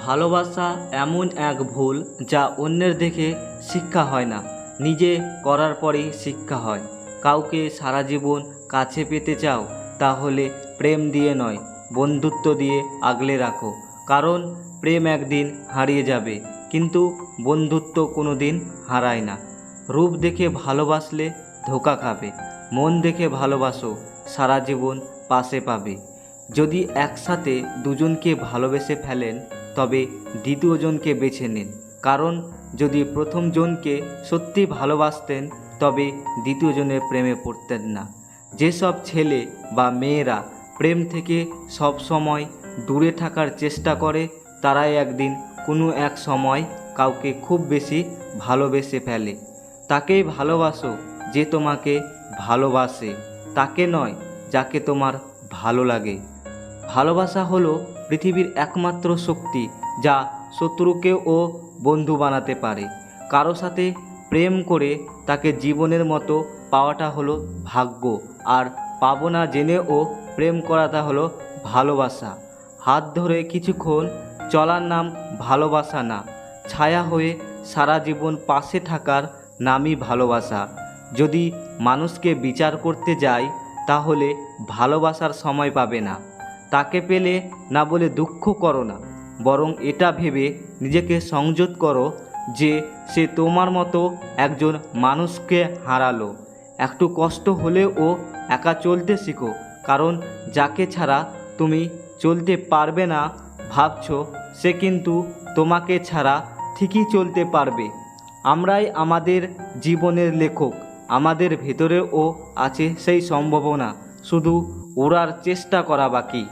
ভালোবাসা এমন এক ভুল যা অন্যের দেখে শিক্ষা হয় না, নিজে করার পরেই শিক্ষা হয়। কাউকে সারা জীবন কাছে পেতে চাও, তাহলে প্রেম দিয়ে নয়, বন্ধুত্ব দিয়ে আগলে রাখো। কারণ প্রেম একদিন হারিয়ে যাবে, কিন্তু বন্ধুত্ব কোনো দিন হারায় না। রূপ দেখে ভালোবাসলে ধোঁকা খাবে, মন দেখে ভালোবাসো, সারা জীবন পাশে পাবে। যদি একসাথে দুজনকে ভালোবেসে ফেলেন, তবে দ্বিতীয়জনকে বেছে নিন। কারণ যদি প্রথমজনকে সত্যি ভালোবাসতেন, তবে দ্বিতীয়জনের প্রেমে পড়তেন না। যেসব ছেলে বা মেয়েরা প্রেম থেকে সব সময় দূরে থাকার চেষ্টা করে, তারাই একদিন কোনো এক সময় কাউকে খুব বেশি ভালোবেসে ফেলে। তাকেই ভালোবাসো যে তোমাকে ভালোবাসে, তাকে নয় যাকে তোমার ভালো লাগে। ভালোবাসা হলো পৃথিবীর একমাত্র শক্তি যা শত্রুকেও বন্ধু বানাতে পারে। কারো সাথে প্রেম করে তাকে জীবনের মতো পাওয়াটা হলো ভাগ্য, আর পাবো না জেনেও প্রেম করাটা হলো ভালোবাসা। হাত ধরে কিছুক্ষণ চলার নাম ভালোবাসা না, ছায়া হয়ে সারা জীবন পাশে থাকার নামই ভালোবাসা। যদি মানুষকে বিচার করতে যাই, তাহলে ভালোবাসার সময় পাবে না। তাকে পেলে না বলে দুঃখ করো না, বরং এটা ভেবে নিজেকে সংযত করো যে সে তোমার মতো একজন মানুষকে হারালো। একটু কষ্ট হলেও একা চলতে শিখো, কারণ যাকে ছাড়া তুমি চলতে পারবে না ভাবছো, সে কিন্তু তোমাকে ছাড়া ঠিকই চলতে পারবে। আমরাই আমাদের জীবনের লেখক, আমাদের ভেতরেও আছে সেই সম্ভাবনা, শুধু ওড়ার চেষ্টা করা বাকি।